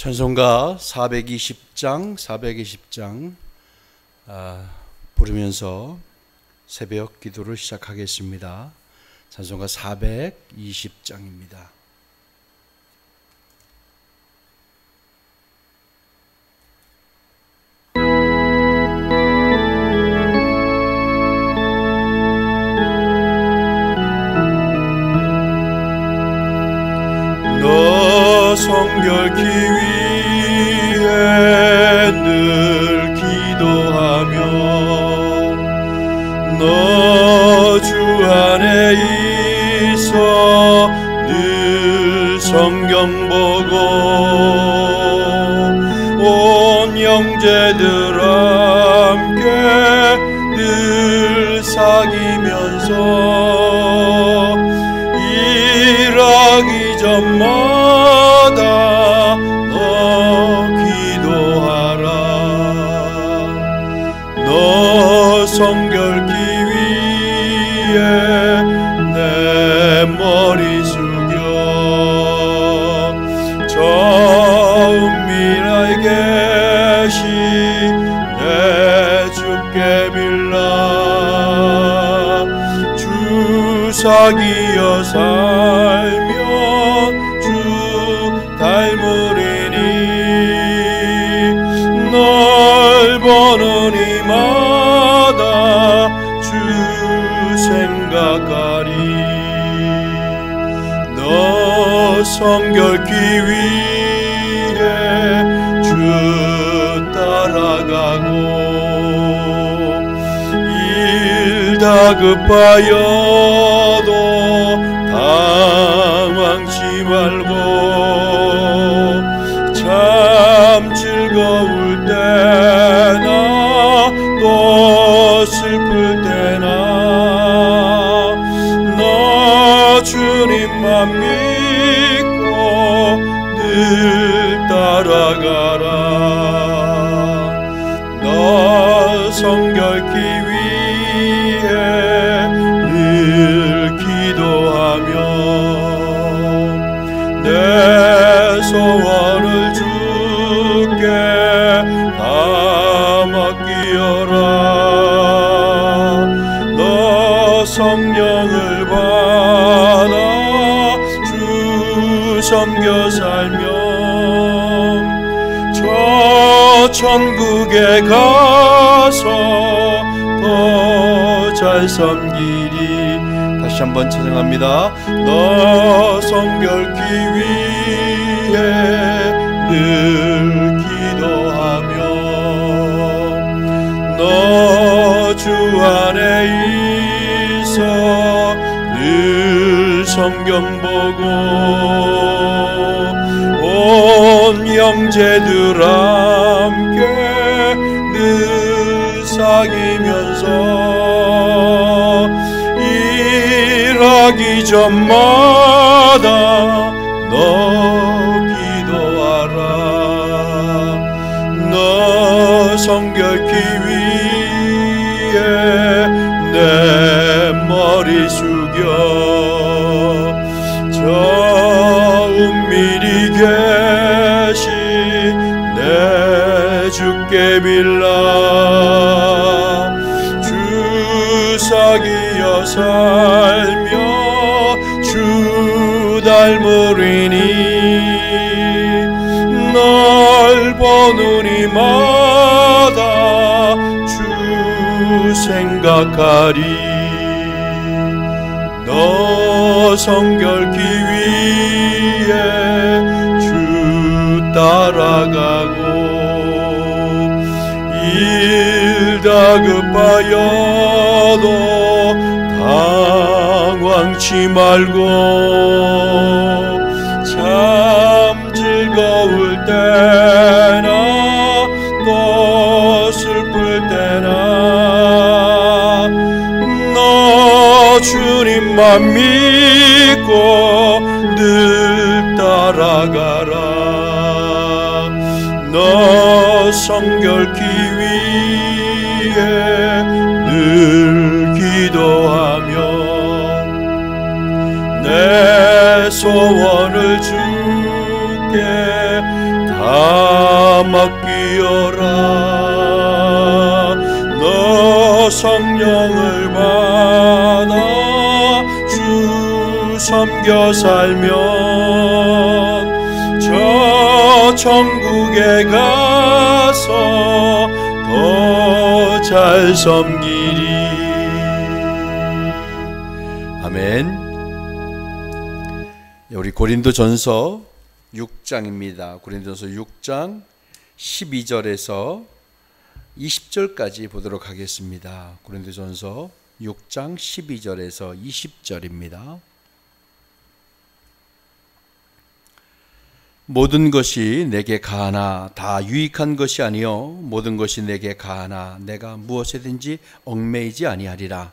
찬송가 420장 부르면서 새벽 기도를 시작하겠습니다. 찬송가 420장입니다. 너 성결케 위해 늘 기도하며 너 주 안에 있어 늘 성경 보고 온 형제들 함께 늘 사귀면서 일하기 전마다 너 기도하라. 너 성결케 위해 내 머리 숙여 저 은밀하게 계시 내 주께 빌라. 주 사귀어 살면 주 닮으리니 널 보는 이마다 주 생각하리. 너 성결케 위해 주 따라가고 일 다급하여도 당황치 말고 참 즐거울 때나 또 슬플 때나 너 주님만 믿고 늘 따라가라. 너 성결케 위해 늘 기도하며 내 소원을 주께 다 맡기어라. 너 성령을 받아 주 섬겨 살면 저 천국에 가서 더 잘 섬기리. 다시 한번 찬양합니다. 너 성결케 위해 늘 기도하며 너 주 안에 있어 늘 성경 보고 온 형제들 함께 늘 사귀면서 일하기 전마다 너 기도하라. 너 성결케 위해 내 머리 숙여 저 은밀히 계시 내 주께 빌라. 주 사귀어 살며 주 닮으리니 널 보는 이마다 주 생각하리. 너 성결케 위해 주 따라가고 일 다급하여도 당황치 말고 참 즐거울 때나 또 슬플 때나 너 주님만 믿고 늘 따라가라. 너 성결케 위해 늘 기도하며 내 소원을 주께 다 다 맡기어라. 너 성령을 받아 주 섬겨 살면 저 천국에 가서 더 잘 섬기리. 아멘. 우리 고린도전서 6장입니다. 고린도전서 6장 12절에서 20절까지 보도록 하겠습니다. 고린도전서 6장 12절에서 20절입니다. 모든 것이 내게 가하나 다 유익한 것이 아니요 모든 것이 내게 가하나 내가 무엇이든지 얽매이지 아니하리라.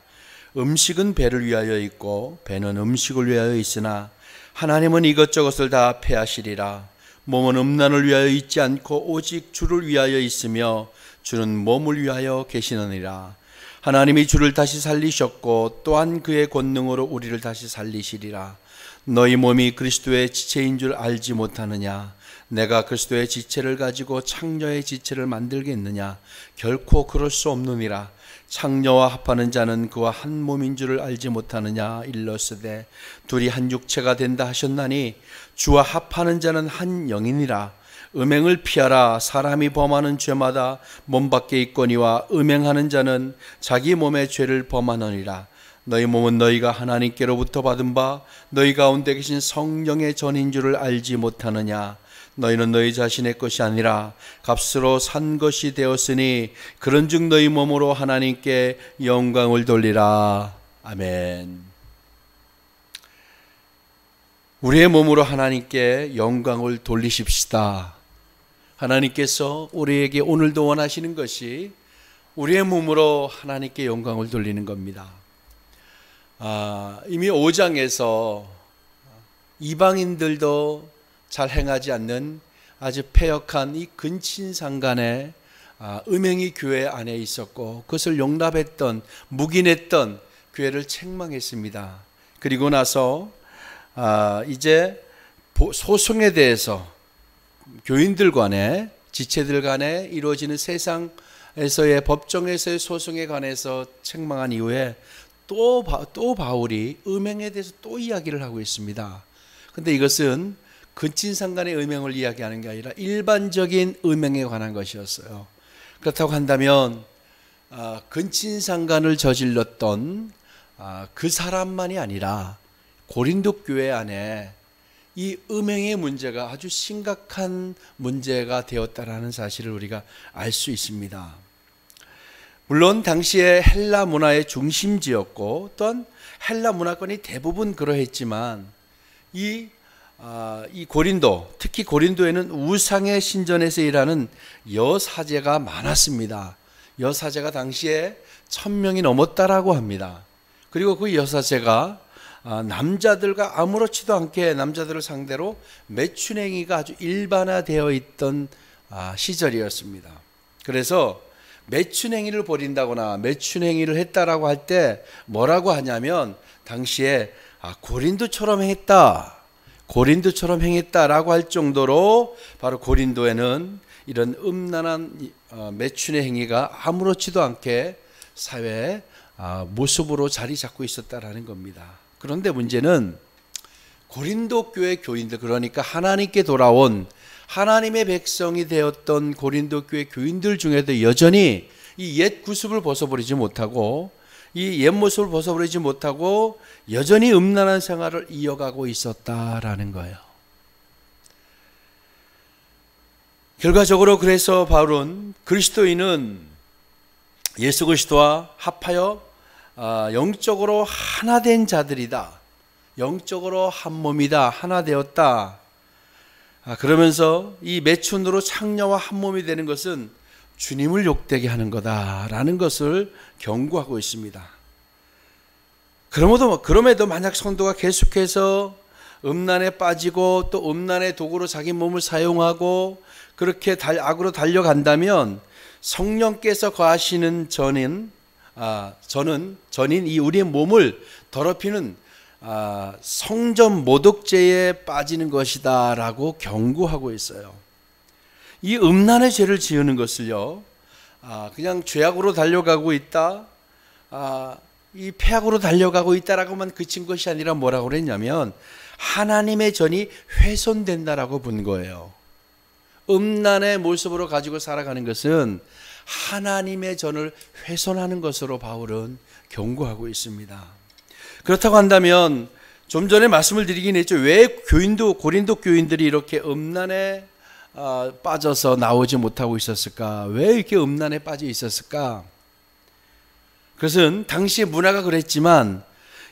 음식은 배를 위하여 있고 배는 음식을 위하여 있으나 하나님은 이것저것을 다 패하시리라. 몸은 음란을 위하여 있지 않고 오직 주를 위하여 있으며 주는 몸을 위하여 계시느니라. 하나님이 주를 다시 살리셨고 또한 그의 권능으로 우리를 다시 살리시리라. 너희 몸이 그리스도의 지체인 줄 알지 못하느냐? 내가 그리스도의 지체를 가지고 창녀의 지체를 만들겠느냐? 결코 그럴 수 없느니라. 창녀와 합하는 자는 그와 한 몸인 줄을 알지 못하느냐? 일러스되 둘이 한 육체가 된다 하셨나니 주와 합하는 자는 한 영이니라. 음행을 피하라. 사람이 범하는 죄마다 몸 밖에 있거니와 음행하는 자는 자기 몸의 죄를 범하느니라. 너희 몸은 너희가 하나님께로부터 받은 바 너희 가운데 계신 성령의 전인 줄을 알지 못하느냐? 너희는 너희 자신의 것이 아니라 값으로 산 것이 되었으니 그런즉 너희 몸으로 하나님께 영광을 돌리라. 아멘. 우리의 몸으로 하나님께 영광을 돌리십시다. 하나님께서 우리에게 오늘도 원하시는 것이 우리의 몸으로 하나님께 영광을 돌리는 겁니다. 이미 5장에서 이방인들도 잘 행하지 않는 아주 패역한 이 근친상간의 음행이 교회 안에 있었고 그것을 용납했던 묵인했던 교회를 책망했습니다. 그리고 나서 이제 소송에 대해서 교인들 간에 지체들 간에 이루어지는 세상에서의 법정에서의 소송에 관해서 책망한 이후에 또 바울이 음행에 대해서 또 이야기를 하고 있습니다. 그런데 이것은 근친상간의 음행을 이야기하는 게 아니라 일반적인 음행에 관한 것이었어요. 그렇다고 한다면 근친상간을 저질렀던 그 사람만이 아니라 고린도 교회 안에 이 음행의 문제가 아주 심각한 문제가 되었다라는 사실을 우리가 알 수 있습니다. 물론 당시에 헬라 문화의 중심지였고 또한 헬라 문화권이 대부분 그러했지만 이 고린도, 특히 고린도에는 우상의 신전에서 일하는 여사제가 많았습니다. 여사제가 당시에 1000명이 넘었다라고 합니다. 그리고 그 여사제가 남자들과 아무렇지도 않게 남자들을 상대로 매춘행위가 아주 일반화되어 있던 시절이었습니다. 그래서 매춘행위를 벌인다거나 매춘행위를 했다라고 할 때 뭐라고 하냐면 당시에 고린도처럼 행했다라고 할 정도로 바로 고린도에는 이런 음란한 매춘의 행위가 아무렇지도 않게 사회의 모습으로 자리 잡고 있었다라는 겁니다. 그런데 문제는 고린도 교회 교인들, 그러니까 하나님께 돌아온 하나님의 백성이 되었던 고린도 교회 교인들 중에도 여전히 이 옛 구습을 벗어버리지 못하고 이 옛 모습을 벗어버리지 못하고 여전히 음란한 생활을 이어가고 있었다라는 거예요. 결과적으로 그래서 바울은 그리스도인은 예수 그리스도와 합하여 영적으로 하나 된 자들이다. 영적으로 한 몸이다. 하나 되었다. 그러면서 이 매춘으로 창녀와 한 몸이 되는 것은 주님을 욕되게 하는 거다라는 것을 경고하고 있습니다. 그럼에도 만약 성도가 계속해서 음란에 빠지고 또 음란의 도구로 자기 몸을 사용하고 그렇게 악으로 달려간다면 성령께서 거하시는 전인 이 우리의 몸을 더럽히는 성전 모독죄에 빠지는 것이다 라고 경고하고 있어요. 이 음란의 죄를 지으는 것을요, 그냥 죄악으로 달려가고 있다, 이 폐악으로 달려가고 있다라고만 그친 것이 아니라 뭐라고 그랬냐면 하나님의 전이 훼손된다라고 본 거예요. 음란의 모습으로 가지고 살아가는 것은 하나님의 전을 훼손하는 것으로 바울은 경고하고 있습니다. 그렇다고 한다면 좀 전에 말씀을 드리긴 했죠. 왜 고린도 교인들이 이렇게 음란에 빠져서 나오지 못하고 있었을까? 왜 이렇게 음란에 빠져 있었을까? 그것은 당시의 문화가 그랬지만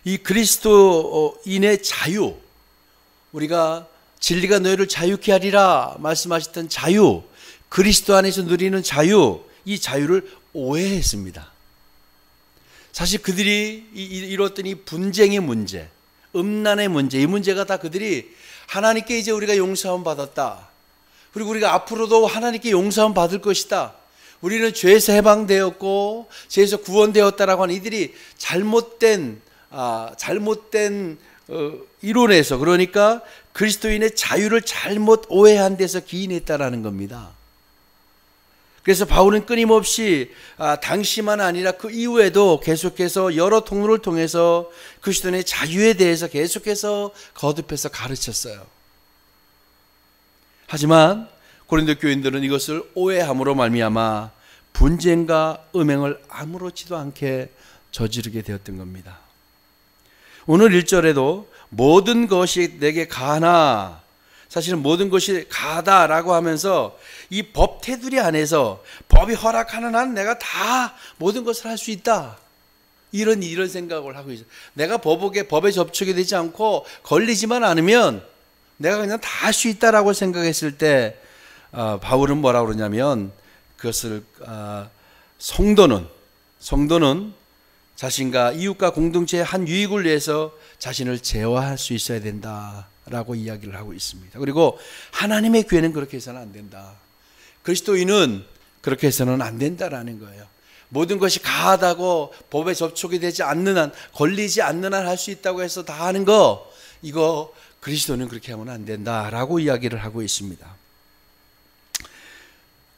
이 그리스도인의 자유, 우리가 진리가 너희를 자유케 하리라 말씀하셨던 자유, 그리스도 안에서 누리는 자유, 이 자유를 오해했습니다. 사실 그들이 이뤘던 이 분쟁의 문제, 음란의 문제, 이 문제가 다 그들이 하나님께 이제 우리가 용서함 받았다, 그리고 우리가 앞으로도 하나님께 용서함 받을 것이다, 우리는 죄에서 해방되었고 죄에서 구원되었다라고 하는 이들이 잘못된 이론에서, 그러니까 그리스도인의 자유를 잘못 오해한 데서 기인했다라는 겁니다. 그래서 바울은 끊임없이 당시만 아니라 그 이후에도 계속해서 여러 통로를 통해서 그리스도인의 자유에 대해서 계속해서 거듭해서 가르쳤어요. 하지만 고린도 교인들은 이것을 오해함으로 말미암아 분쟁과 음행을 아무렇지도 않게 저지르게 되었던 겁니다. 오늘 1절에도 모든 것이 내게 가하나, 사실은 모든 것이 가하다라고 하면서 이 법 테두리 안에서 법이 허락하는 한 내가 다 모든 것을 할 수 있다, 이런 생각을 하고 있어요. 내가 법에 접촉이 되지 않고 걸리지만 않으면 내가 그냥 다 할 수 있다라고 생각했을 때 바울은 뭐라고 그러냐면 그것을 성도는 자신과 이웃과 공동체의 한 유익을 위해서 자신을 제어할 수 있어야 된다라고 이야기를 하고 있습니다. 그리고 하나님의 교회는 그렇게 해서는 안 된다, 그리스도인은 그렇게 해서는 안 된다라는 거예요. 모든 것이 가하다고 법에 접촉이 되지 않는 한, 걸리지 않는 한 할 수 있다고 해서 다 하는 거, 이거 그리스도는 그렇게 하면 안 된다라고 이야기를 하고 있습니다.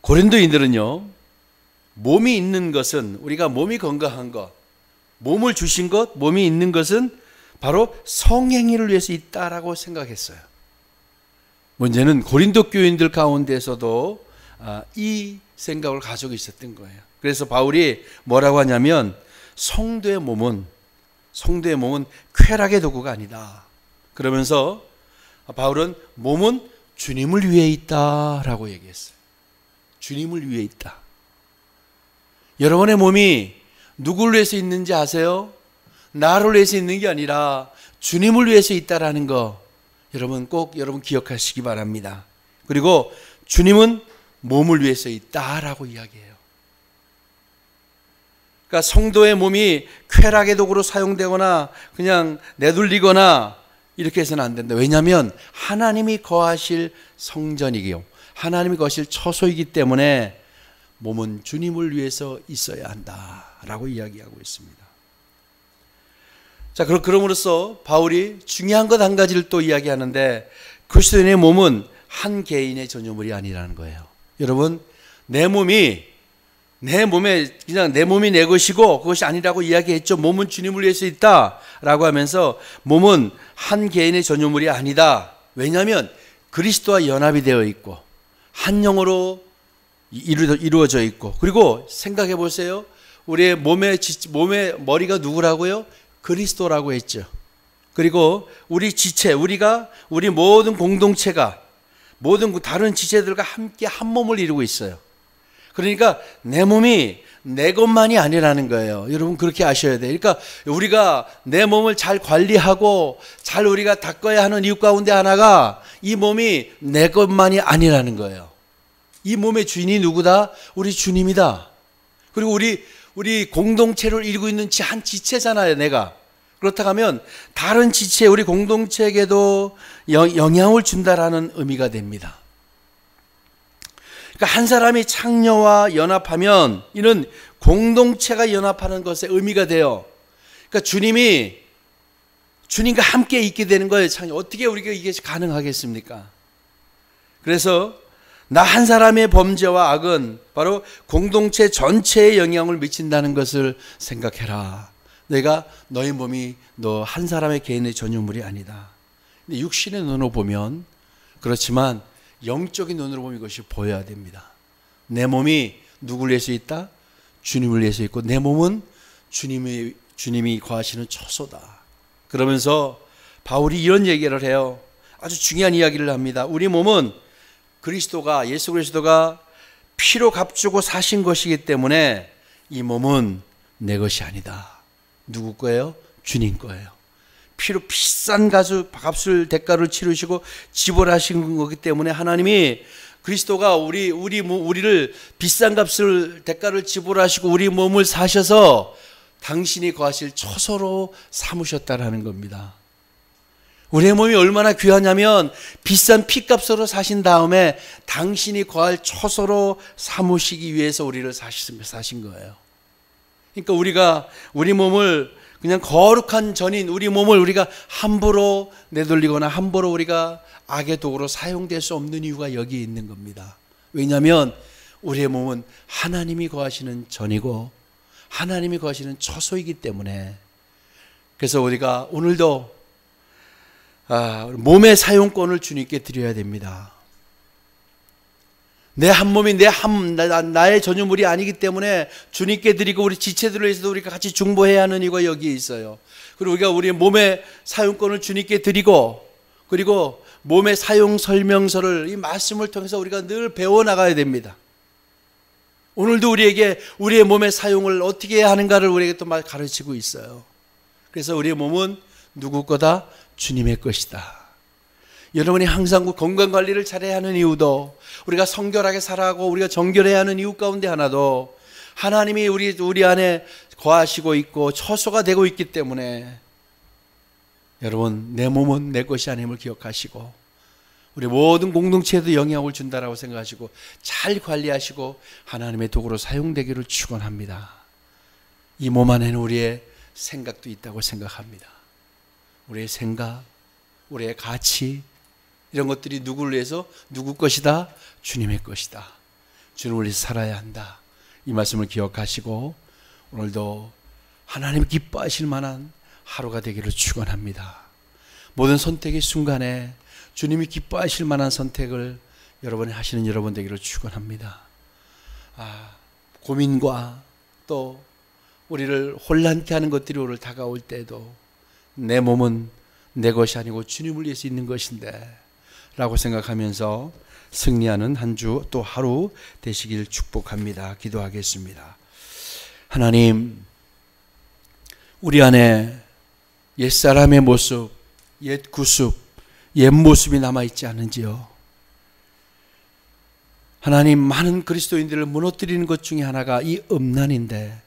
고린도인들은요, 몸이 있는 것은, 우리가 몸이 건강한 것, 몸을 주신 것, 몸이 있는 것은 바로 성행위를 위해서 있다라고 생각했어요. 문제는 고린도 교인들 가운데서도 이 생각을 가지고 있었던 거예요. 그래서 바울이 뭐라고 하냐면 성도의 몸은 쾌락의 도구가 아니다, 그러면서 바울은 몸은 주님을 위해 있다라고 얘기했어요. 주님을 위해 있다. 여러분의 몸이 누구를 위해서 있는지 아세요? 나를 위해서 있는 게 아니라 주님을 위해서 있다라는 거, 여러분 꼭 기억하시기 바랍니다. 그리고 주님은 몸을 위해서 있다라고 이야기해요. 그러니까 성도의 몸이 쾌락의 도구로 사용되거나 그냥 내둘리거나 이렇게 해서는 안 된다. 왜냐하면 하나님이 거하실 성전이기요, 하나님이 거하실 처소이기 때문에 몸은 주님을 위해서 있어야 한다라고 이야기하고 있습니다. 자, 그럼으로써 바울이 중요한 것 한 가지를 또 이야기하는데, 그리스도인의 몸은 한 개인의 전유물이 아니라는 거예요. 여러분, 내 몸이 내 몸이 내 것이고 그것이 아니라고 이야기했죠. 몸은 주님을 위해서 있다라고 하면서 몸은 한 개인의 전유물이 아니다. 왜냐하면 그리스도와 연합이 되어 있고 한 영으로 이루어져 있고, 그리고 생각해 보세요. 우리의 몸의 머리가 누구라고요? 그리스도라고 했죠. 그리고 우리 지체, 우리 모든 공동체가 모든 다른 지체들과 함께 한 몸을 이루고 있어요. 그러니까 내 몸이 내 것만이 아니라는 거예요. 여러분 그렇게 아셔야 돼요. 그러니까 우리가 내 몸을 잘 관리하고 잘 우리가 닦아야 하는 이유 가운데 하나가 이 몸이 내 것만이 아니라는 거예요. 이 몸의 주인이 누구다? 우리 주님이다. 그리고 우리 공동체를 이루고 있는 한 지체잖아요, 내가. 그렇다고 하면 다른 지체, 우리 공동체에게도 영향을 준다라는 의미가 됩니다. 그러니까 한 사람이 창녀와 연합하면 이는 공동체가 연합하는 것에 의미가 돼요. 그러니까 주님과 함께 있게 되는 거예요. 창녀. 어떻게 우리가 이게 가능하겠습니까? 그래서 나 한 사람의 범죄와 악은 바로 공동체 전체에 영향을 미친다는 것을 생각해라. 내가 너의 몸이 너 한 사람의 개인의 전유물이 아니다. 근데 육신의 눈으로 보면 그렇지만 영적인 눈으로 보면 이것이 보여야 됩니다. 내 몸이 누구를 위해서 있다? 주님을 위해서 있고 내 몸은 주님이 거하시는 처소다. 그러면서 바울이 이런 얘기를 해요. 아주 중요한 이야기를 합니다. 우리 몸은 예수 그리스도가 피로 값주고 사신 것이기 때문에 이 몸은 내 것이 아니다. 누구 거예요? 주님 거예요. 피로 비싼 대가를 치르시고 지불하신 거기 때문에 하나님이 그리스도가 우리를 비싼 대가를 지불하시고 우리 몸을 사셔서 당신이 거하실 처소로 삼으셨다라는 겁니다. 우리의 몸이 얼마나 귀하냐면 비싼 피값으로 사신 다음에 당신이 거할 처소로 삼으시기 위해서 우리를 사신 거예요. 그러니까 우리 몸을 그냥 거룩한 전인 우리 몸을 우리가 함부로 내돌리거나 함부로 우리가 악의 도구로 사용될 수 없는 이유가 여기에 있는 겁니다. 왜냐하면 우리의 몸은 하나님이 거하시는 전이고 하나님이 거하시는 처소이기 때문에. 그래서 우리가 오늘도 몸의 사용권을 주님께 드려야 됩니다. 내 한 몸이 나의 전유물이 아니기 때문에 주님께 드리고 우리 지체들을 위해서도 우리가 같이 중보해야 하는 이유가 여기에 있어요. 그리고 우리가 우리의 몸의 사용권을 주님께 드리고 그리고 몸의 사용 설명서를 이 말씀을 통해서 우리가 늘 배워나가야 됩니다. 오늘도 우리에게 우리의 몸의 사용을 어떻게 해야 하는가를 우리에게 또 가르치고 있어요. 그래서 우리의 몸은 누구 거다? 주님의 것이다. 여러분이 항상 건강관리를 잘해야 하는 이유도 우리가 성결하게 살아가고 우리가 정결해야 하는 이유 가운데 하나도 하나님이 우리 안에 거하시고 있고 처소가 되고 있기 때문에 여러분 내 몸은 내 것이 아님을 기억하시고 우리 모든 공동체에도 영향을 준다라고 생각하시고 잘 관리하시고 하나님의 도구로 사용되기를 축원합니다. 이 몸 안에는 우리의 생각도 있다고 생각합니다. 우리의 생각, 우리의 가치 이런 것들이 누구를 위해서 누구 것이다? 주님의 것이다. 주님을 위해서 살아야 한다. 이 말씀을 기억하시고 오늘도 하나님 기뻐하실 만한 하루가 되기를 축원합니다. 모든 선택의 순간에 주님이 기뻐하실 만한 선택을 여러분이 하시는 여러분 되기를 축원합니다. 고민과 또 우리를 혼란케 하는 것들이 오늘 다가올 때도 내 몸은 내 것이 아니고 주님을 위해서 있는 것인데 라고 생각하면서 승리하는 한 주 또 하루 되시길 축복합니다. 기도하겠습니다. 하나님, 우리 안에 옛사람의 모습, 옛 구습, 옛 모습이 남아있지 않은지요. 하나님, 많은 그리스도인들을 무너뜨리는 것 중에 하나가 이 음란인데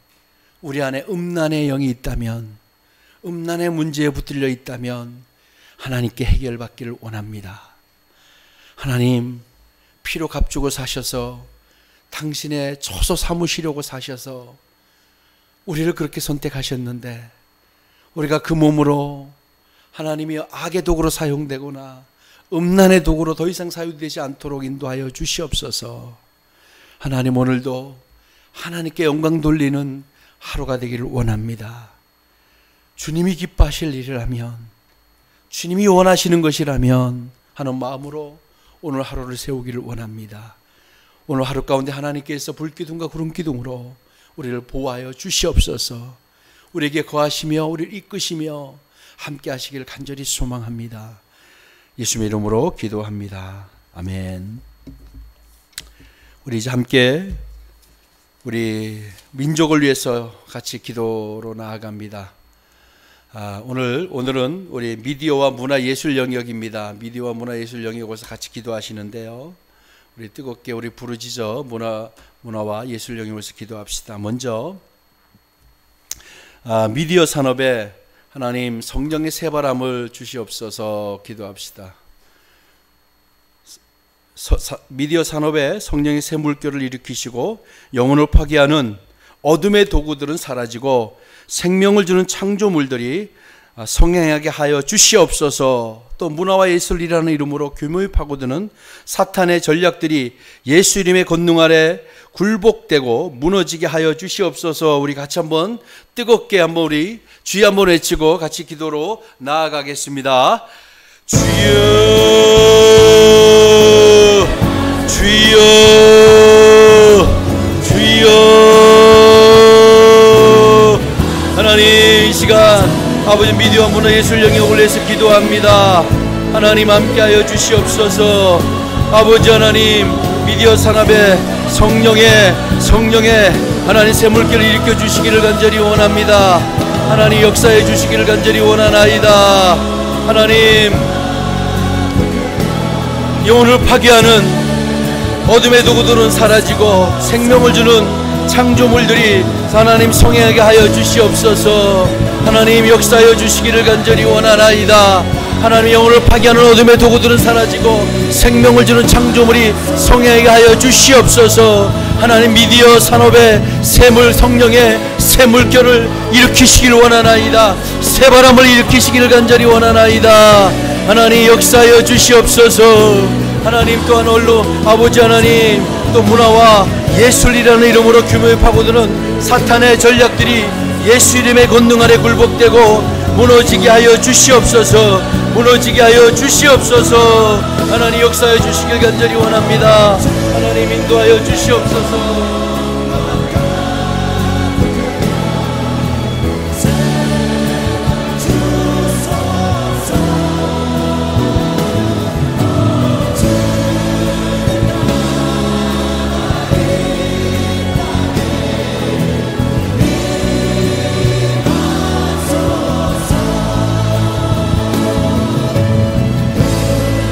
우리 안에 음란의 영이 있다면, 음란의 문제에 붙들려 있다면 하나님께 해결받기를 원합니다. 하나님, 피로 값주고 사셔서 당신의 처소 삼으시려고 사셔서 우리를 그렇게 선택하셨는데 우리가 그 몸으로 하나님이 악의 도구로 사용되거나 음란의 도구로 더 이상 사용되지 않도록 인도하여 주시옵소서. 하나님, 오늘도 하나님께 영광 돌리는 하루가 되기를 원합니다. 주님이 기뻐하실 일이라면, 주님이 원하시는 것이라면 하는 마음으로 오늘 하루를 세우기를 원합니다. 오늘 하루 가운데 하나님께서 불기둥과 구름기둥으로 우리를 보호하여 주시옵소서. 우리에게 거하시며 우리를 이끄시며 함께 하시길 간절히 소망합니다. 예수님의 이름으로 기도합니다. 아멘. 우리 이제 함께 우리 민족을 위해서 같이 기도로 나아갑니다. 오늘은 우리 미디어와 문화예술 영역입니다. 미디어와 문화예술 영역에서 같이 기도하시는데요. 우리 뜨겁게 우리 부르짖어 문화와 예술 영역에서 기도합시다. 먼저 미디어 산업에 하나님 성령의 새바람을 주시옵소서 기도합시다. 미디어 산업에 성령의 새 물결을 일으키시고 영혼을 파괴하는 어둠의 도구들은 사라지고 생명을 주는 창조물들이 성행하게 하여 주시옵소서. 또 문화와 예술이라는 이름으로 규모히 파고드는 사탄의 전략들이 예수 이름의 권능 아래 굴복되고 무너지게 하여 주시옵소서. 우리 같이 한번 뜨겁게 한번 우리 주여 한번 외치고 같이 기도로 나아가겠습니다. 주여 주여 주여. 하나님, 이 시간 아버지 미디어와 문화 예술 영역을 위해서 기도합니다. 하나님 함께하여 주시옵소서. 아버지 하나님, 미디어 산업에 성령의 하나님 샘물결을 일으켜 주시기를 간절히 원합니다. 하나님 역사해 주시기를 간절히 원하나이다. 하나님, 영혼을 파괴하는 어둠의 도구들은 사라지고 생명을 주는 창조물들이 하나님 성행하게 하여 주시옵소서. 하나님 역사하여 주시기를 간절히 원하나이다. 하나님, 영혼을 파괴하는 어둠의 도구들은 사라지고 생명을 주는 창조물이 성행하게 하여 주시옵소서. 하나님, 미디어 산업의 샘물, 성령의 샘물결을 일으키시기를 원하나이다. 새바람을 일으키시기를 간절히 원하나이다. 하나님 역사하여 주시옵소서. 하나님, 또한 언론 아버지 하나님, 또 문화와 예술이라는 이름으로 규모에 파고드는 사탄의 전략들이 예수 이름의 권능 아래 굴복되고 무너지게 하여 주시옵소서. 무너지게 하여 주시옵소서. 하나님 역사하여 주시길 간절히 원합니다. 하나님 인도하여 주시옵소서.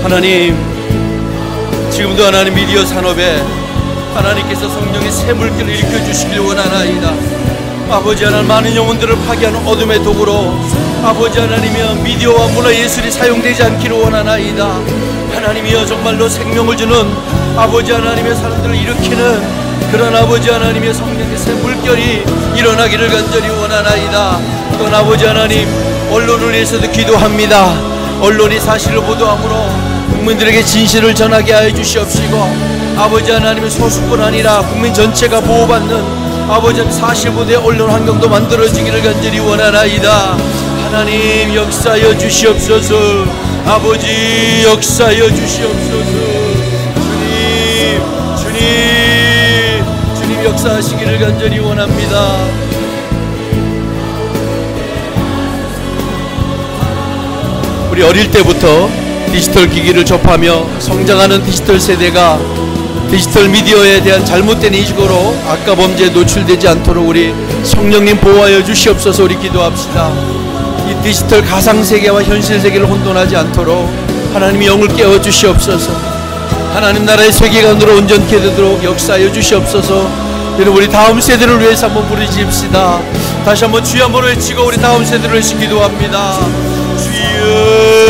하나님, 지금도 하나님 미디어 산업에 하나님께서 성령의 샘물결을 일으켜 주시길 원하나이다. 아버지 하나님, 많은 영혼들을 파괴하는 어둠의 도구로 아버지 하나님이여 미디어와 문화 예술이 사용되지 않기를 원하나이다. 하나님이여 정말로 생명을 주는 아버지 하나님의 사람들을 일으키는 그런 아버지 하나님의 성령의 샘물결이 일어나기를 간절히 원하나이다. 또한 아버지 하나님, 언론을 위해서도 기도합니다. 언론이 사실을 보도함으로 국민들에게 진실을 전하게 하여 주시옵시고, 아버지 하나님의 소수뿐 아니라 국민 전체가 보호받는 아버지 하나님 사실 보도의 언론 환경도 만들어지기를 간절히 원하나이다. 하나님 역사하여 주시옵소서. 아버지 역사하여 주시옵소서. 주님 역사하시기를 간절히 원합니다. 우리 어릴 때부터 디지털 기기를 접하며 성장하는 디지털 세대가 디지털 미디어에 대한 잘못된 인식으로 악과 범죄에 노출되지 않도록 우리 성령님 보호하여 주시옵소서. 우리 기도합시다. 이 디지털 가상세계와 현실세계를 혼돈하지 않도록 하나님이 영을 깨워 주시옵소서. 하나님 나라의 세계관으로 온전케 되도록 역사하여 주시옵소서. 여러분, 우리 다음 세대를 위해서 한번 부르짖읍시다. 다시 한번 주여 한번 외치고 우리 다음 세대를 위해서 기도합니다. 주여.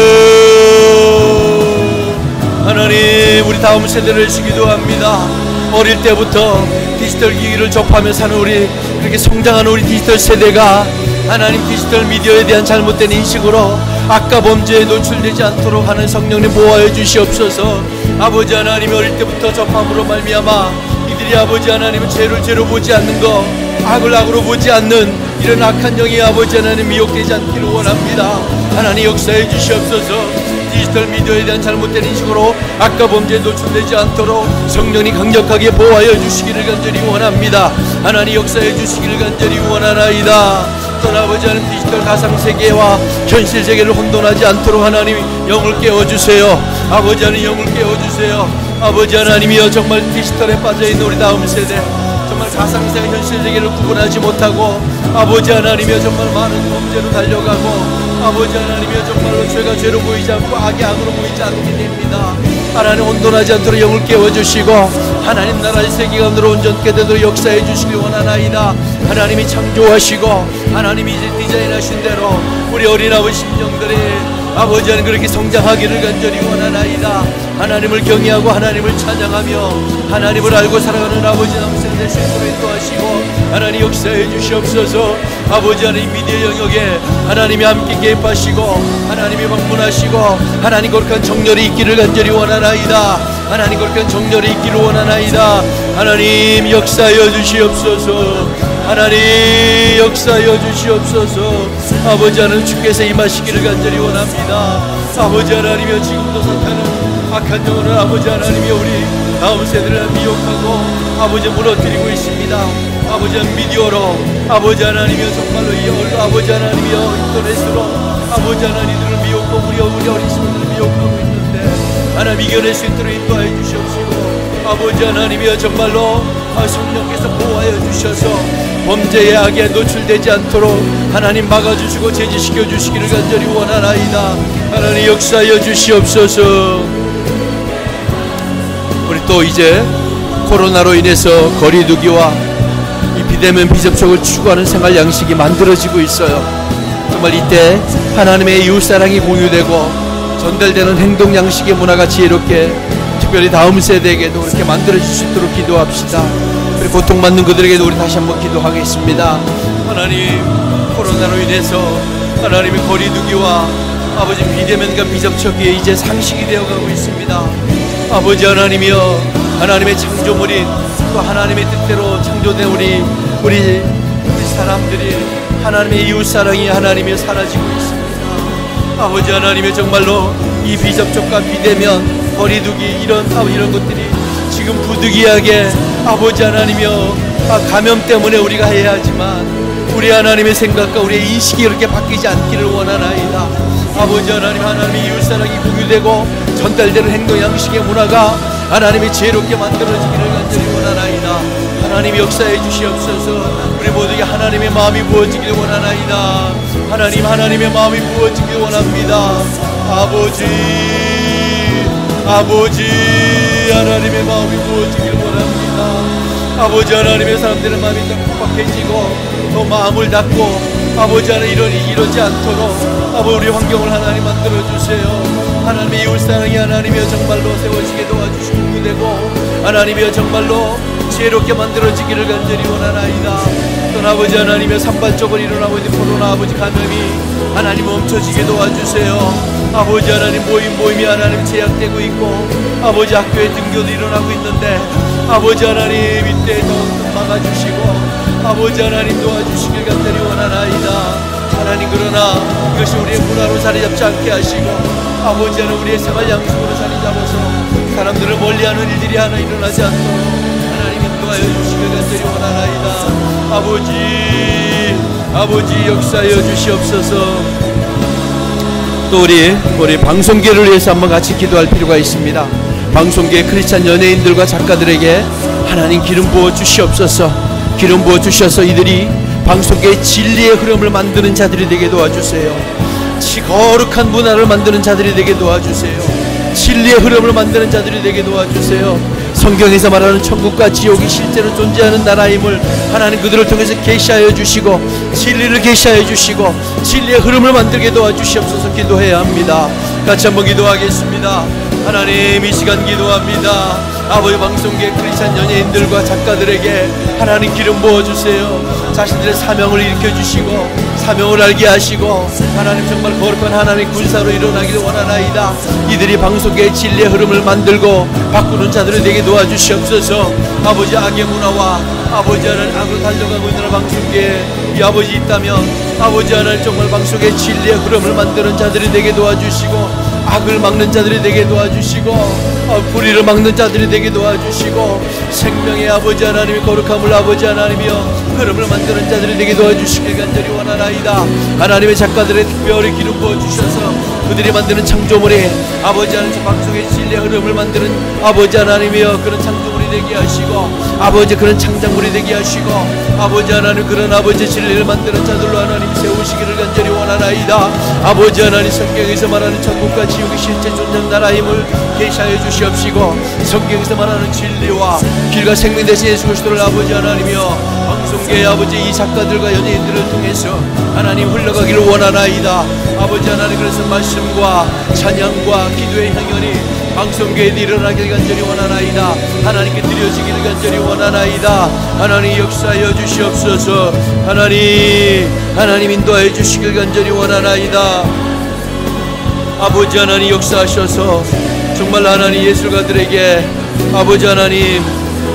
하나님, 우리 다음 세대를 위해서 기도합니다. 어릴 때부터 디지털 기기를 접하며 사는 우리, 그렇게 성장하는 우리 디지털 세대가 하나님 디지털 미디어에 대한 잘못된 인식으로 악과 범죄에 노출되지 않도록 하는 성령님 보호하여 주시옵소서. 아버지 하나님, 어릴 때부터 접함으로 말미암아 이들이 아버지 하나님은 죄를 죄로 보지 않는 것, 악을 악으로 보지 않는 이런 악한 영이 아버지 하나님 미혹되지 않기를 원합니다. 하나님 역사해 주시옵소서. 디지털 미디어에 대한 잘못된 인식으로 악과 범죄에 노출되지 않도록 성령이 강력하게 보호하여 주시기를 간절히 원합니다. 하나님 역사해 주시기를 간절히 원하나이다. 또한 아버지 하나님, 디지털 가상세계와 현실세계를 혼돈하지 않도록 하나님 영을 깨워주세요. 아버지 하나님 영을 깨워주세요. 아버지 하나님이여, 정말 디지털에 빠져있는 우리 다음 세대, 정말 가상세계 현실세계를 구분하지 못하고 아버지 하나님이여 정말 많은 범죄로 달려가고 아버지 하나님이여 정말로 죄가 죄로 보이지 않고 악이 악으로 보이지 않게 됩니다. 하나님 혼돈하지 않도록 영을 깨워주시고 하나님 나라의 세계관으로 온전케 되도록 역사해 주시기 원하나이다. 하나님이 창조하시고 하나님이 이제 디자인하신 대로 우리 어린 아버지 심령들이 아버지 하나님 그렇게 성장하기를 간절히 원하나이다. 하나님을 경외하고 하나님을 찬양하며 하나님을 알고 살아가는 아버지 남생 될 수 있도록 인도하시고 하나님 역사해 주시옵소서. 아버지 하나님 미디어 영역에 하나님이 함께 개입하시고 하나님이 방문하시고 하나님 거룩한 정렬이 있기를 간절히 원하나이다. 하나님 거룩한 정렬이 있기를 원하나이다. 하나님 역사하여 주시옵소서. 하나님 역사하여 주시옵소서. 아버지 하나님 주께서 임하시기를 간절히 원합니다. 아버지 하나님이여 지금도 사탄은 악한 영혼을 아버지 하나님이여 우리 다음 세대를 미혹하고 아버지 무너뜨리고 있습니다. 아버지 미디어로 아버지 하나님이여 정말로 이 아버지 하나님이여 인터넷으로 아버지 하나님들을 미혹하고 우리 어린 친구들을 미혹하고 있는데 하나님 이겨낼 수 있도록 인도하여 주시옵시고 아버지 하나님이여 정말로 성령께서 보호하여 주셔서 범죄의 악에 노출되지 않도록 하나님 막아주시고 제지시켜 주시기를 간절히 원하나이다. 하나님 역사하여 주시옵소서. 우리 또 이제 코로나로 인해서 거리두기와 이 비대면 비접촉을 추구하는 생활 양식이 만들어지고 있어요. 정말 이때 하나님의 이웃사랑이 공유되고 전달되는 행동 양식의 문화가 지혜롭게 특별히 다음 세대에게도 그렇게 만들어질 수 있도록 기도합시다. 그리고 고통받는 그들에게도 우리 다시 한번 기도하겠습니다. 하나님 코로나로 인해서 하나님의 거리두기와 아버지 비대면과 비접촉이 이제 상식이 되어가고 있습니다. 아버지 하나님이여 하나님의 창조물인 또 하나님의 뜻대로 창조된 우리 사람들이 하나님의 이웃사랑이 하나님이 사라지고 있습니다. 아버지 하나님의 정말로 이 비접촉과 비대면 거리두기 이런 것들이 지금 부득이하게 아버지 하나님이여 감염 때문에 우리가 해야 하지만 우리 하나님의 생각과 우리의 인식이 그렇게 바뀌지 않기를 원하나이다. 아버지 하나님 하나님의 이웃사랑이 공유되고 전달되는 행동 양식의 문화가 하나님이 지혜롭게 만들어지기를 간절히 원하나이다. 하나님 역사해 주시옵소서. 우리 모두에게 하나님의 마음이 부어지기를 원하나이다. 하나님의 마음이 부어지기를 원합니다. 아버지 하나님의 마음이 부어지기를 원합니다. 아버지 하나님의 사람들의 마음이 더 팍팍해지고 더 마음을 닫고 아버지 하나님 이러지 않도록 아버지 우리 환경을 하나님 만들어주세요. 하나님의 이웃사랑이 하나님이여 정말로 세워지게 도와주시고 구되고 하나님이여 정말로 지혜롭게 만들어지기를 간절히 원하나이다. 또 아버지 하나님의 산발적으로 일어나고 있는 코로나 아버지 감염이 하나님 멈춰지게 도와주세요. 아버지 하나님 모임이 하나님 제약되고 있고 아버지 학교에 등교도 일어나고 있는데 아버지 하나님 이때 더 막아주시고 아버지 하나님 도와주시길 간절히 원하나이다. 하나님 그러나 이것이 우리의 문화로 자리 잡지 않게 하시고 아버지 하나님 우리의 생활 양식으로 자리 잡아서 사람들을 멀리하는 일들이 하나 일어나지 않도록 하나님 인도하여 주시길 간절히 원하나이다. 아버지 역사하여 주시옵소서. 또 우리 방송계를 위해서 한번 같이 기도할 필요가 있습니다. 방송계 크리스찬 연예인들과 작가들에게 하나님 기름 부어 주시옵소서. 기름 부어 주셔서 이들이 방송계의 진리의 흐름을 만드는 자들이 되게 도와주세요. 거룩한 문화를 만드는 자들이 되게 도와주세요. 진리의 흐름을 만드는 자들이 되게 도와주세요. 성경에서 말하는 천국과 지옥이 실제로 존재하는 나라임을 하나님 그들을 통해서 계시하여 주시고 진리를 계시하여 주시고 진리의 흐름을 만들게 도와주시옵소서. 기도해야 합니다. 같이 한번 기도하겠습니다. 하나님 이 시간 기도합니다. 아버지 방송계 크리스찬 연예인들과 작가들에게 하나님 기름 부어주세요. 자신들의 사명을 일으켜주시고 사명을 알게 하시고 하나님 정말 거룩한 하나님 군사로 일어나기를 원하나이다. 이들이 방송계의 진리의 흐름을 만들고 바꾸는 자들이 되게 도와주시옵소서. 아버지 악의 문화와 아버지 하나님 악으로 달려가고 있는 방송계에 이 아버지 있다면 아버지 하나님 정말 방송계의 진리의 흐름을 만드는 자들이 되게 도와주시고 악을 막는 자들이 되게 도와주시고 불의를 막는 자들이 되게 도와주시고 생명의 아버지 하나님의 거룩함을 아버지 하나님이여 흐름을 만드는 자들이 되게 도와주시길 간절히 원하나이다. 하나님의 작가들의 특별히 기름 부어주셔서 그들이 만드는 창조물이 아버지 하나님 방송의 진리의 흐름을 만드는 아버지 하나님이여 그런 창조물이 되게 하시고 아버지 그런 창작물이 되게 하시고 아버지 하나님 그런 아버지 진리를 만드는 자들로 하나님 세우시기를 간절히 원하나이다. 아버지 하나님 성경에서 말하는 천국과 지옥이 실제 존재하는 나라임을 계시하여 주시옵시고 성경에서 말하는 진리와 길과 생명 되신 예수 그리스도를 아버지 하나님이여 방송계 주시게 아버지 이 작가들과 연예인들을 통해서 하나님 흘러가기를 원하나이다. 아버지 하나님 그래서 말씀과 찬양과 기도의 향연이 방송계에 일어나기를 간절히 원하나이다. 하나님께 드려지기를 간절히 원하나이다. 하나님 역사하여 주시옵소서. 하나님 인도하여 주시기를 간절히 원하나이다. 아버지 하나님 역사하셔서 정말 하나님 예술가들에게 아버지 하나님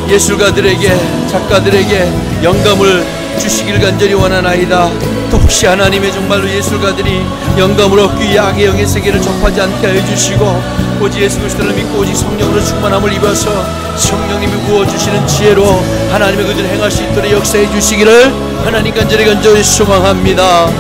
예술가들에게 작가들에게 영감을 주시기를 간절히 원하나이다. 또 혹시 하나님의 정말로 예술가들이 영감을 얻기 위해 악의 영의 세계를 접하지 않게 하여 주시고 오직 예수 그리스도를 믿고 오직 성령으로 충만함을 입어서 성령님이 부어주시는 지혜로 하나님의 그들을 행할 수 있도록 역사해 주시기를 하나님 간절히 소망합니다.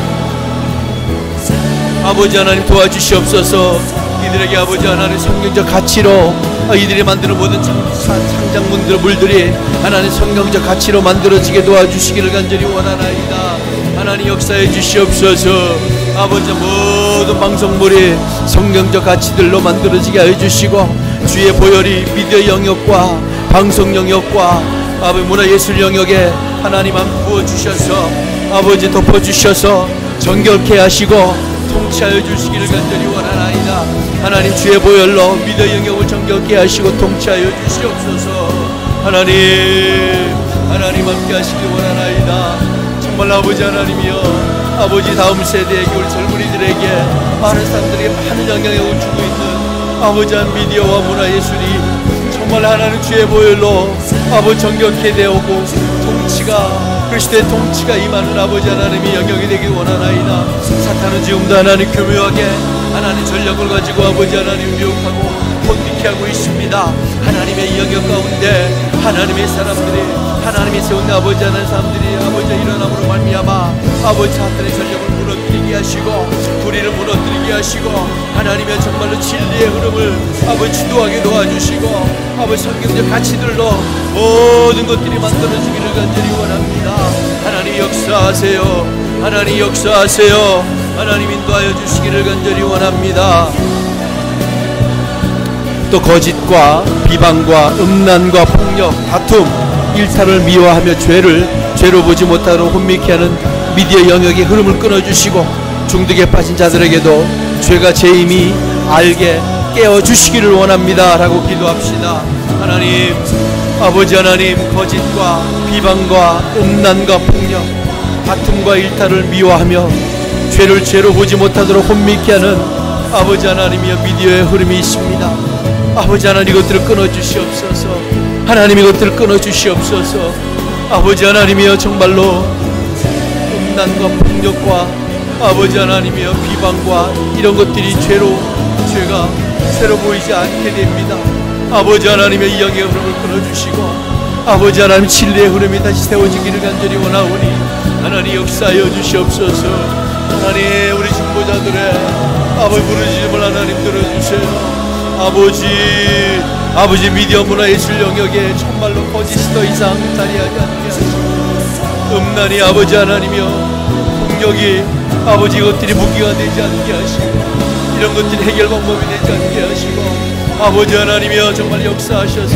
아버지 하나님 도와주시옵소서. 이들에게 아버지 하나님 성경적 가치로 이들이 만드는 모든 창작물들 물들이 하나님 성경적 가치로 만들어지게 도와주시기를 간절히 원하나이다. 하나님 역사해 주시옵소서. 아버지 모든 방송물이 성경적 가치들로 만들어지게 하여 주시고 주의 보혈이 미디어 영역과 방송 영역과 아버지 문화예술 영역에 하나님 부어주셔서 아버지 덮어주셔서 정결케 하시고 통치하여 주시기를 간절히 원하나이다. 하나님 주의 보혈로 미디어 영역을 정결케 하시고 통치하여 주시옵소서. 하나님 함께 하시기 원하나이다. 정말 아버지 하나님이여 아버지 다음 세대에게 우리 젊은이들에게 많은 사람들에게 많은 영향력을 주고 있는 아버지 한 미디어와 문화예술이 정말 하나님 주의 보혈로 아버지 정결케 되오고 통치가 그리스도의 통치가 임하는 아버지 하나님이 영역이 되길 원하나이다. 사탄은 지금도 하나님 교묘하게 하나님 전략을 가지고 아버지 하나님 미혹하고 혼미케 하고 있습니다. 하나님의 이 영역 가운데 하나님의 사람들이 하나님이 세운 아버지 하나님 사람들이 아버지 일어남으로 말미암아 아버지 사탄의 전략을 무너뜨리게 하시고 불의를 무너뜨리게 하시고 하나님의 정말로 진리의 흐름을 아버지 주도하게 도와주시고 아버지 성경적 가치들로 모든 것들이 만들어지기를 간절히 원합니다. 하나님 역사하세요. 하나님 역사하세요. 하나님 인도하여 주시기를 간절히 원합니다. 또 거짓과 비방과 음란과 폭력, 다툼, 일탈을 미워하며 죄로 보지 못하도록 혼미케 하는 미디어 영역의 흐름을 끊어주시고 중독에 빠진 자들에게도 죄가 죄임이 알게 깨워주시기를 원합니다 라고 기도합시다. 하나님 아버지 하나님 거짓과 비방과 음란과 폭력, 다툼과 일탈을 미워하며 죄를 죄로 보지 못하도록 혼미케 하는 아버지 하나님이여 미디어의 흐름이 있습니다. 아버지 하나님 이것들을 끊어주시옵소서. 하나님 이것들을 끊어주시옵소서. 아버지 하나님이여 정말로 음란과 폭력과 아버지 하나님이여 비방과 이런 것들이 죄가 죄로 보이지 않게 됩니다. 아버지 하나님의 이 영의 흐름을 끊어주시고 아버지 하나님 진리의 흐름이 다시 세워지기를 간절히 원하오니 하나님 역사하여 주시옵소서. 하나님 우리 중보자들의 아버지 부르짖음을 하나님 들어주세요. 아버지 미디어 문화예술 영역에 정말로 거짓이 더 이상 자리하지 않게 하시고 음란이 아버지 하나님이여 폭력이 아버지 이것들이 무기가 되지 않게 하시고 이런 것들이 해결 방법이 되지 않게 하시고 아버지 하나님이여 정말 역사하셔서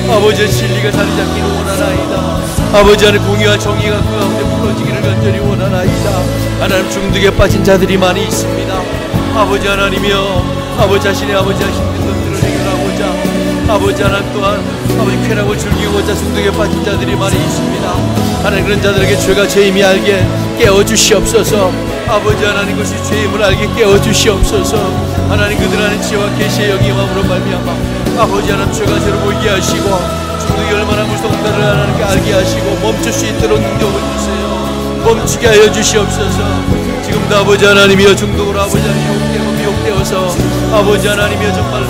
아버지의 진리가 자리 잡기를 원하나이다. 아버지 하나님 공의와 정의가 그 가운데 풀어지기를 간절히 원하나이다. 하나님 중독에 빠진 자들이 많이 있습니다. 아버지 하나님이여 아버지 자신의 아버지 하신 것들을 해결하고자 아버지 하나님 또한 아버지 쾌락을 즐기고자 중독에 빠진 자들이 많이 있습니다. 하나님 그런 자들에게 죄가 죄임이 알게 깨워주시옵소서. 아버지 하나님 것이 죄임을 알게 깨워주시옵소서. 하나님 그들 안에 지혜와 계시의 영임함으로 말미암아 아버지 하나님 죄가 죄로 보이게 하시고 중독이 얼마나 무서운가를 하나님께 알게 하시고 멈출 수 있도록 능력을 주세요. 멈추게 하여 주시옵소서. 지금도 아버지 하나님이여 중독으로 아버지 하나님 미혹되어서 아버지 하나님이여 정말로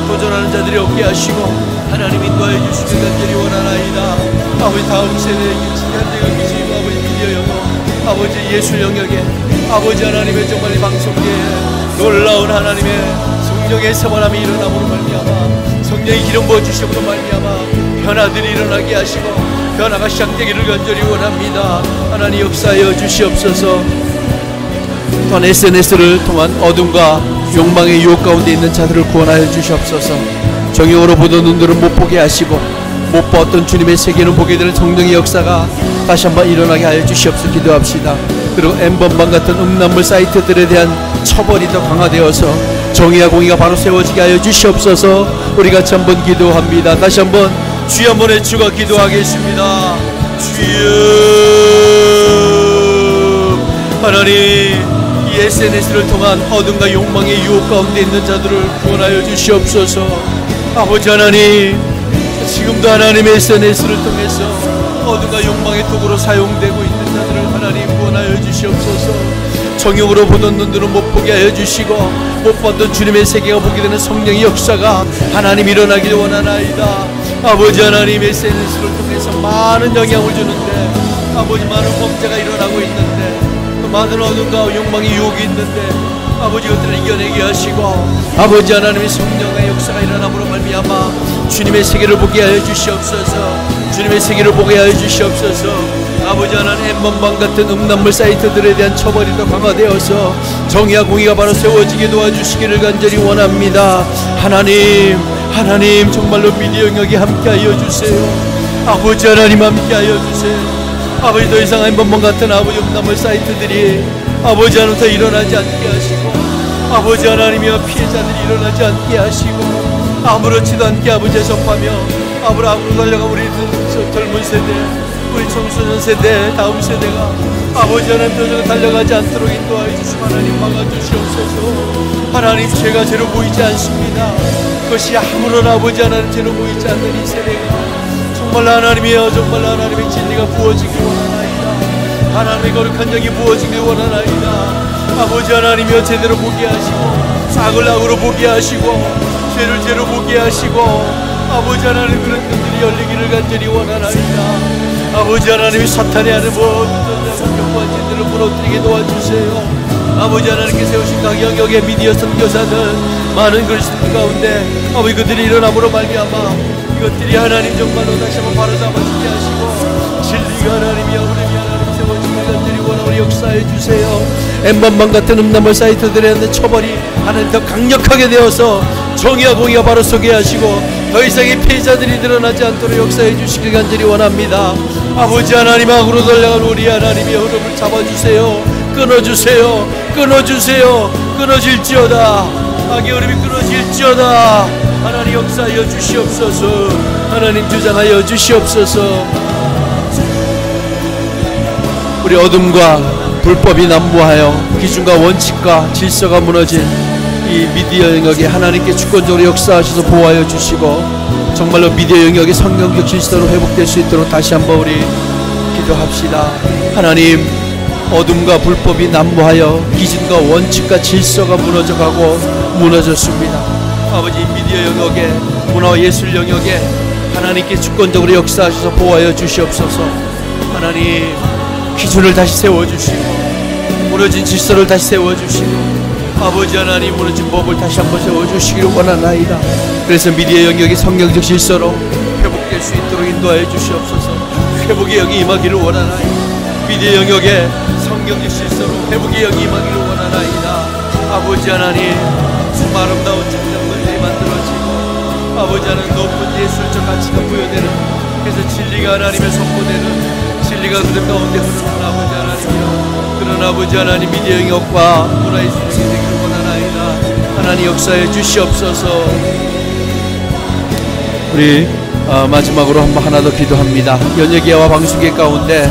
도전하는 자들이 없게 하시고 하나님 인도하여 주시길 간절히 원하나이다. 아버지 다음 세대에게 현대가 미치고 아버지 미디어 영역 아버지 예술 영역에 아버지 하나님의 정말 이 방송계에 놀라운 하나님의 성령의 세원함이 일어남으로 말미암아 성령의 기름 부어주심으로 말미암아 변화들이 일어나게 하시고 변화가 시작되기를 간절히 원합니다. 하나님 역사하여 주시옵소서. 또한 SNS를 통한 어둠과 욕망의 유혹 가운데 있는 자들을 구원하여 주시옵소서. 정욕으로 보던 눈들은 못 보게 하시고 못 봤던 주님의 세계는 보게 되는 성령의 역사가 다시 한번 일어나게 하여 주시옵소서 기도합시다. 그리고 N번방 같은 음란물 사이트들에 대한 처벌이 더 강화되어서 정의와 공의가 바로 세워지게 하여 주시옵소서. 우리 같이 한번 기도합니다. 다시 한번 주여 한번 외치고 기도하겠습니다. 주여 하나님, 이 SNS를 통한 어둠과 욕망의 유혹 가운데 있는 자들을 구원하여 주시옵소서. 아버지 하나님, 지금도 하나님의 SNS를 통해서 어둠과 욕망의 도구로 사용되고 있는 자들을 하나님 구원하여 주시옵소서. 정욕으로 보던 눈들은 못 보게 하여 주시고 못 봤던 주님의 세계가 보게 되는 성령의 역사가 하나님 일어나기를 원하나이다. 아버지 하나님, SNS를 통해서 많은 영향을 주는데 아버지 많은 범죄가 일어나고 있는데 또 많은 어둠과 욕망의 유혹이 있는데 아버지 그것들을 이겨내게 하시고 아버지 하나님의 성령의 역사가 일어남으로 말미암아 주님의 세계를 보게 하여 주시옵소서. 주님의 세계를 보게 하여 주시옵소서. 아버지 하나님, N번방 같은 음란물 사이트들에 대한 처벌이 더 강화되어서 정의와 공의가 바로 세워지게 도와주시기를 간절히 원합니다. 하나님 정말로 미디어 영역에 함께하여 주세요. 아버지 하나님 함께하여 주세요. 아버지 더 이상 N번방 같은 아버지 음란물 사이트들이 아버지 하나님 더 일어나지 않게 하시고 아버지 하나님이여 피해자들이 일어나지 않게 하시고 아무렇지도 않게 아버지에 접하며 앞으로 달려가 우리 젊은 세대, 우리 청소년 세대, 다음 세대가 아버지 하나님 도저히 달려가지 않도록 인도하여 주시고 하나님 막아주시옵소서. 하나님, 죄가 죄로 보이지 않습니다. 그것이 아무런 아버지 하나님 죄로 보이지 않는 이 세대가 정말 하나님이여 정말 하나님의 진리가 부어지길 원하나이다. 하나님의 거룩한 영이 부어지길 원하나이다. 아버지 하나님이여 제대로 보게 하시고 악을 악으로 보게 하시고 죄를 죄로 보게 하시고 아버지 하나님 그런 눈들이 열리기를 간절히 원하나이다. 아버지 하나님이 사탄의 하는 모든 경고한 죄들을 무너뜨리게 도와주세요. 아버지 하나님께 세우신 각 영역의 미디어 선교사들 많은 그리스도인들 가운데 아버지 그들이 일어남으로 말미암아 이것들이 하나님 정말로 다시 한번 바로잡아주게 하시고 진리가 하나님이여 우리 하나님 세워주기를 간절히 원하오니 우리 역사해 주세요. N번방 같은 음란물 사이트들에 대한 처벌이 하나님 더 강력하게 되어서 정의와 공의가 바로 서게 하시고 더 이상의 피해자들이 드러나지 않도록 역사해 주시길 간절히 원합니다. 아버지 하나님, 악으로 달려간 우리 하나님의 흐름을 잡아주세요. 끊어주세요. 끊어질지어다. 악의 흐름이 끊어질지어다. 하나님 역사하여 주시옵소서. 하나님 주장하여 주시옵소서. 우리 어둠과 불법이 난무하여 기준과 원칙과 질서가 무너진 이 미디어 영역에 하나님께 주권적으로 역사하셔서 보호하여 주시고 정말로 미디어 영역의 성경적 질서로 회복될 수 있도록 다시 한번 우리 기도합시다. 하나님, 어둠과 불법이 난무하여 기준과 원칙과 질서가 무너져가고 무너졌습니다. 아버지, 미디어 영역에 문화와 예술 영역에 하나님께 주권적으로 역사하셔서 보호하여 주시옵소서. 하나님, 기준을 다시 세워주시고 무너진 질서를 다시 세워주시고 아버지 하나님, 무너진 법을 다시 한번 세워주시기를 원하나이다. 그래서 미디어 영역이 성경적 질서로 회복될 수 있도록 인도하여 주시옵소서. 회복의 영이 임하기를 원하나이다. 미디어 영역에 성경적 질서로 회복의 영이 임하기를 원하나이다. 아버지 하나님, 정말 아름다운 장면들이 만들어지고 아버지 하나님 높은 예술적 가치가 부여되는, 그래서 진리가 하나님의 선포되는, 진리가 그들 가운데 흐르는 아버지 하나님이여, 그런 아버지 하나님 미디어 영역과 문화예술이 되기를 원하나이다. 하나님 역사해 주시옵소서. 우리 마지막으로 한번 하나 더 기도합니다. 연예계와 방송계 가운데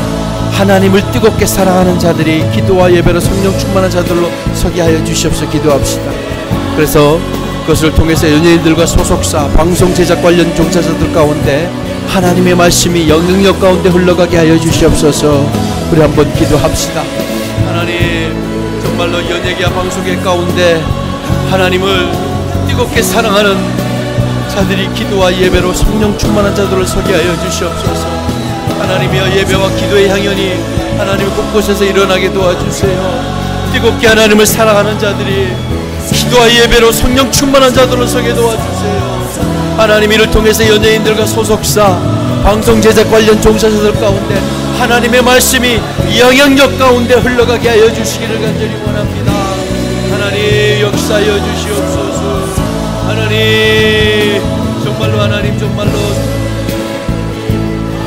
하나님을 뜨겁게 사랑하는 자들이 기도와 예배로 성령 충만한 자들로 서게 하여 주시옵소서. 기도합시다. 그래서 그것을 통해서 연예인들과 소속사, 방송 제작 관련 종사자들 가운데 하나님의 말씀이 영향력 가운데 흘러가게 하여 주시옵소서. 우리 한번 기도합시다. 하나님, 정말로 연예계와 방송계 가운데 하나님을 뜨겁게 사랑하는 자들이 기도와 예배로 성령 충만한 자들을 서게 하여 주시옵소서. 하나님이여, 예배와 기도의 향연이 하나님 곳곳에서 일어나게 도와주세요. 뜨겁게 하나님을 사랑하는 자들이 기도와 예배로 성령 충만한 자들을 서게 도와주세요. 하나님, 이를 통해서 연예인들과 소속사, 방송 제작 관련 종사자들 가운데 하나님의 말씀이 영향력 가운데 흘러가게 하여 주시기를 간절히 원합니다. 하나님 역사하여 주시옵소서. 하나님 정말로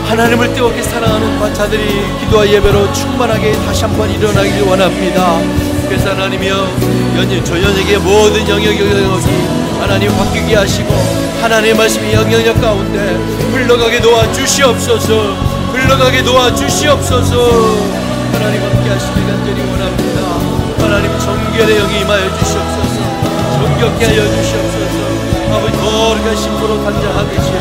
하나님을 뜨겁게 사랑하는 자들이 기도와 예배로 충만하게 다시 한번 일어나길 원합니다. 그래서 하나님이여 저 연예계의 모든 영역이 하나님 바뀌게 하시고 하나님의 말씀이 영향력 가운데 흘러가게 도와주시옵소서. 흘러가게 도와주시옵소서. 하나님 함께 하시길 간절히 원합니다. 하나님 정결의 영이 임하여 주시옵소서. 정결케 하여 주시옵소서. 아버지 거룩한 신부로 단장하듯이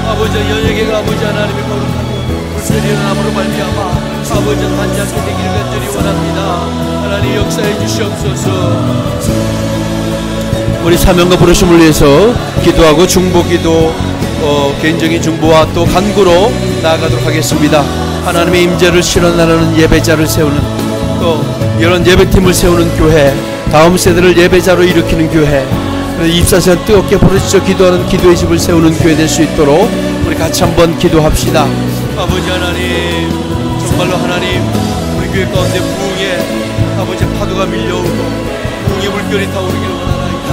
아버지 연예계가 아버지 하나님의 거룩한 불편이 일어남으로 말미암아 아버지 단장케 되기를 간절히 원합니다. 하나님 역사해 주시옵소서. 우리 사명과 부르심을 위해서 기도하고 중보기도 개인적인 중보와 또 간구로 나아가도록 하겠습니다. 하나님의 임재를 실현하는 예배자를 세우는 또 이런 예배팀을 세우는 교회, 다음 세대를 예배자로 일으키는 교회, 24시간 뜨겁게 부르짖어 기도하는 기도의 집을 세우는 교회 될 수 있도록 우리 같이 한번 기도합시다. 아버지 하나님, 정말로 하나님 우리 교회 가운데 부흥의 아버지 파도가 밀려오고 부흥의 물결이 타오르기를 원하나이다.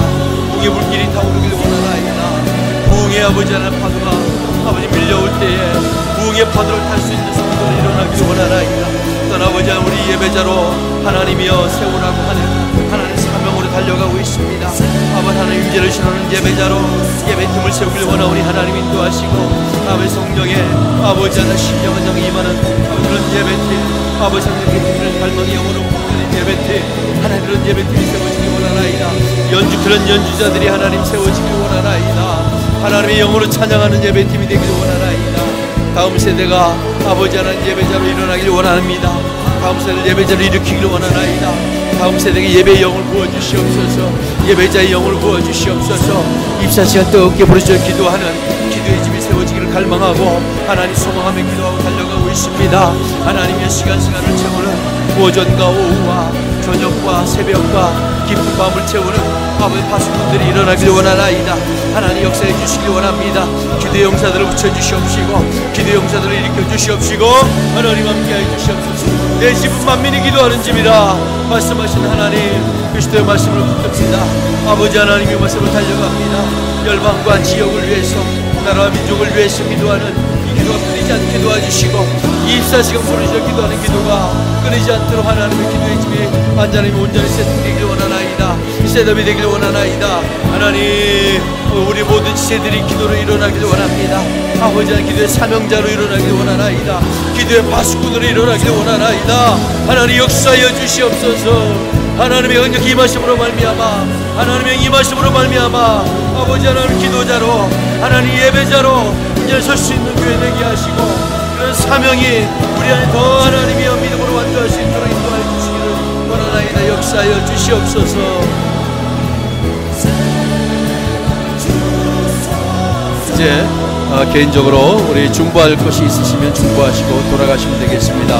부흥의 물길이 타오르기를 원하나이다. 부흥의 아버지 하나님 파도가 아버지 밀려올 때에 부흥의 파도를 탈 수 있는 성도를 일어나기를 원하나이다. 또한 아버지 우리 예배자로 하나님이여 세우라고 하는 하나님의 사명으로 달려가고 있습니다. 아버지 하나님 임재를 실현하는 예배자로 예배팀을 세우길 원하오니 하나님 인도하시고 아버지 성령의 아버지 하나 신령한 영이 임하는 그런 예배팀 아버지 하나님 예배팀을 갈망의 영으로 부르는 예배팀 하나님 그런 예배팀이 세워지길 원하나이다. 그런 연주자들이 하나님 세워지길 원하나이다. 하나님의 영으로 찬양하는 예배팀이 되길 원하나이다. 다음 세대가 아버지 하나님 예배자로 일어나길 원합니다. 다음 세대를 예배자로 일으키길 원하나이다. 다음 세대에게 예배의 영을 부어주시옵소서. 예배자의 영을 부어주시옵소서. 24시간 뜨겁게 부르짖어 기도하는 기도의 집이 세워지기를 갈망하고 하나님 소망하며 기도하고 달려가고 있습니다. 하나님의 시간을 채우는 오전과 오후와 저녁과 새벽과 깊은 밤을 채우는 아버지 파수꾼들이 일어나길 원하나이다. 하나님 역사해 주시길 원합니다. 기도의 용사들을 붙여주시옵시고 기도의 용사들을 일으켜주시옵시고 하나님 함께해 주시옵소서. 내 집은 만민이 기도하는 집이라 말씀하신 하나님 그리스도의 말씀을 붙듭니다. 아버지 하나님의 말씀을 달려갑니다. 열방과 지역을 위해서 나라와 민족을 위해서 기도하는 이 기도가 끊이지 않게 도와주시고 24시간 부르짖어 기도하는 기도가 끊이지 않도록 하나님의 기도의 집이 완전히 온전히 세팅되길 원하나이다. 셋업이 되길 원하나이다. 하나님 우리 모든 지체들이 기도로 일어나길 원합니다. 아버지 하나님 기도의 사명자로 일어나길 원하나이다. 기도의 파수꾼으로 일어나길 원하나이다. 하나님 역사하여 주시옵소서. 하나님의 강력히 임하심으로 말미암아 하나님의 임하심으로 말미암아 아버지 하나님 기도자로 하나님 예배자로 이제 설 수 있는 교회 되게 하시고 그런 사명이 우리 안에 더 하나님의 믿음으로 완주할 수 있도록 인도하여 주시기를 원하나이다. 역사하여 주시옵소서. 이제 개인적으로 우리 중보할 것이 있으시면 중보하시고 돌아가시면 되겠습니다.